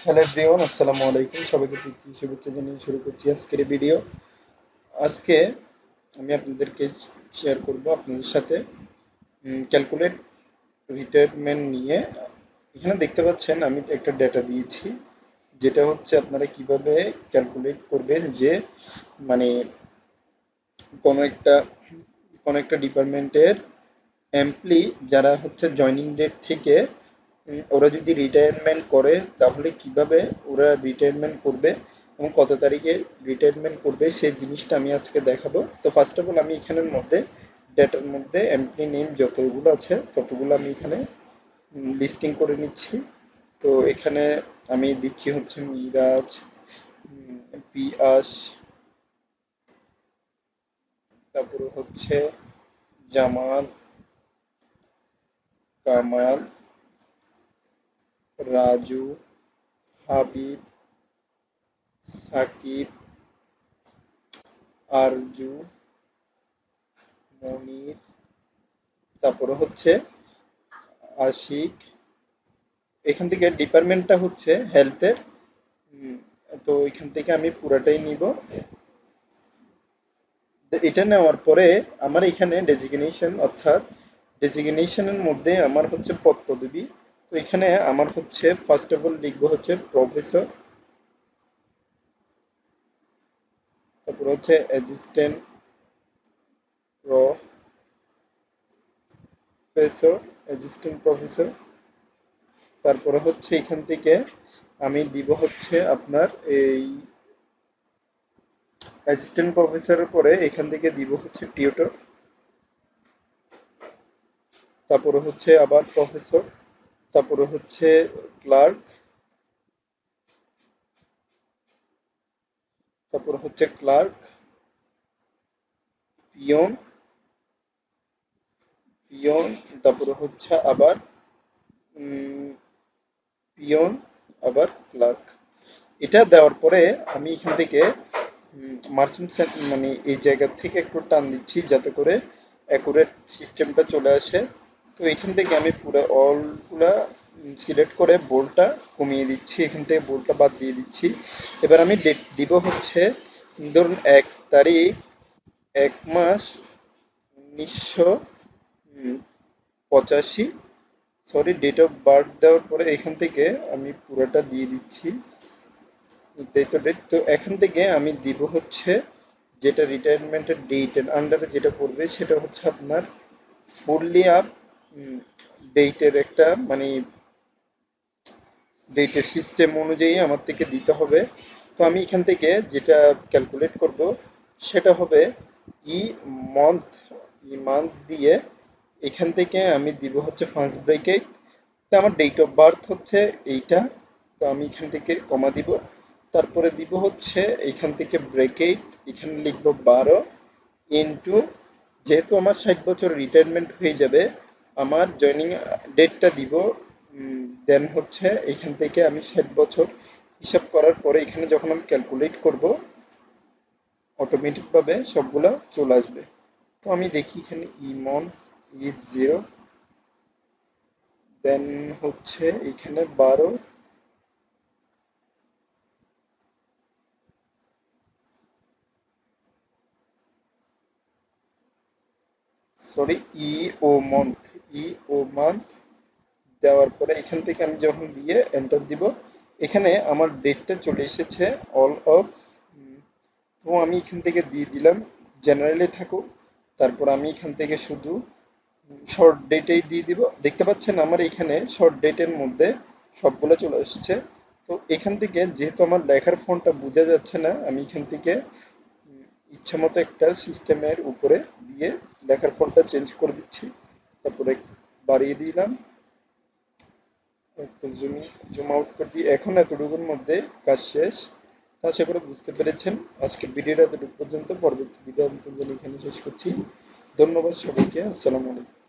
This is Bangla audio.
হ্যালো এভরিওয়ান, আসসালামু আলাইকুম। সবাইকে প্রীতি শুভেচ্ছা জানিয়ে শুরু করছি আজকের এই ভিডিও। আজকে আমি আপনাদেরকে শেয়ার করব আপনাদের সাথে ক্যালকুলেট রিটায়ারমেন্ট নিয়ে। এখানে দেখতে পাচ্ছেন আমি একটা ডেটা দিয়েছি, যেটা হচ্ছে আপনারা কিভাবে ক্যালকুলেট করবেন যে মানে কোনো একটা কোনো একটা ডিপার্টমেন্টের এমপ্লয়ি যারা হচ্ছে জয়নিং ডেট থেকে ওরা যদি রিটায়ারমেন্ট করে তাহলে কিভাবে ওরা রিটায়ারমেন্ট করবে এবং কত তারিখে রিটায়ারমেন্ট করবে সেই জিনিসটা আমি আজকে দেখাবো। তো ফার্স্ট অফ অল আমি এখানের মধ্যে ডেটার মধ্যে এমপ্লয়ি নেম যতগুলো আছে ততগুলো আমি এখানে লিস্টিং করে নিচ্ছি। তো এখানে আমি দিচ্ছি হচ্ছে মিরাজ, পিয়াস, তারপরে হচ্ছে জামাল, কামাল, রাজু, হাবিব, সাকিব, আরজু, মনির, তারপরে হচ্ছে আশিক। এখান থেকে ডিপার্টমেন্টটা হচ্ছে হেলথের। তো এখান থেকে আমি পুরাটাই নিব। এটা নেওয়ার পরে আমার এখানে ডেজিগনেশন, অর্থাৎ ডেজিগনেশনের মধ্যে আমার হচ্ছে পদ পদবি। তো এখানে আমার হচ্ছে ফার্স্ট অফ অল লিখবো হচ্ছে প্রফেসর, তারপর হচ্ছে অ্যাসিস্ট্যান্ট প্রফেসর, অ্যাসিস্ট্যান্ট প্রফেসর। তারপরে হচ্ছে এখান থেকে আমি দিব হচ্ছে আপনার এই অ্যাসিস্ট্যান্ট প্রফেসরের পরে এখান থেকে দিব হচ্ছে টিউটর, তারপরে হচ্ছে আবার প্রফেসর, তারপরে হচ্ছে ক্লার্ক, তারপরে হচ্ছে ক্লার্ক, পিয়ন, পিয়ন, তারপরে হচ্ছে আবার পিয়ন, আবার ক্লার্ক। এটা দেওয়ার পরে আমি এখান থেকে মার্চেন্ট মানে এই জায়গা থেকে একটু টান দিচ্ছি যাতে করে অ্যাকুরেট সিস্টেমটা চলে আসে। তো এখান থেকে আমি পুরো অলগুলা সিলেক্ট করে বোল্ডটা কমিয়ে দিচ্ছি, এখান থেকে বোল্ডটা বাদ দিয়ে দিচ্ছি। এবার আমি ডেট দিব হচ্ছে ধরুন 1 তারিখ 1 মাস 1985। সরি, ডেট অফ বার্থ দেওয়ার পরে এখান থেকে আমি পুরোটা দিয়ে দিচ্ছি নির্ধারিত ডেট। তো এখান থেকে আমি দিব হচ্ছে যেটা রিটায়ারমেন্টের ডেটের আন্ডারে যেটা পড়বে সেটা হচ্ছে আপনার ফুললি আপ ডেটের একটা মানে ডেটের সিস্টেম অনুযায়ী আমার থেকে দিতে হবে। তো আমি এখান থেকে যেটা ক্যালকুলেট করব সেটা হবে ই মান্থ, ই মান্থ দিয়ে এখান থেকে আমি দিব হচ্ছে ফার্স্ট ব্রেকেট। তো আমার ডেট অফ বার্থ হচ্ছে এইটা, তো আমি এখান থেকে কমা দিব। তারপরে দিব হচ্ছে এখান থেকে ব্রেকেট, এখানে লিখবো 12 ইন্টু, যেহেতু আমার 60 বছর রিটায়ারমেন্ট হয়ে যাবে আমার জয়নিং ডেটটা দিব। দেন হচ্ছে এখান থেকে আমি 60 বছর হিসাব করার পরে এখানে যখন আমি ক্যালকুলেট করব অটোমেটিকভাবে সবগুলা চলে আসবে। তো আমি দেখি এখানে ইমন ইজ 0, দেন হচ্ছে এখানে 12, সরি, ই ও মান্থ, ই ও মান্থ দেওয়ার পরে এখান থেকে আমি যখন দিয়ে এন্টার দিব এখানে আমার ডেটটা চলে এসেছে অল অফ। তো আমি এখান থেকে দিয়ে দিলাম জেনারেলে থাকুক। তারপর আমি এখান থেকে শুধু শর্ট ডেটেই দিয়ে দিব। দেখতে পাচ্ছেন আমার এখানে শর্ট ডেটের মধ্যে সবগুলো চলে আসছে। তো এখান থেকে যেহেতু আমার লেখার ফন্টটা বোঝা যাচ্ছে না, আমি এখান থেকে ইচ্ছা মতো একটা সিস্টেমের উপরে দিয়ে লেখার ফন্টটা চেঞ্জ করে দিচ্ছি। তারপরে বাড়িয়ে দিলাম, একটু জুম আউট করে দিই। এখন এতটুকুর মধ্যে কাজ শেষ। তো আশা করি বুঝতে পেরেছেন। আজকের ভিডিওটা এতটুকু পর্যন্ত, পরবর্তী ভিডিও আমি এখানে শেষ করছি। ধন্যবাদ সবাইকে, আসসালামু আলাইকুম।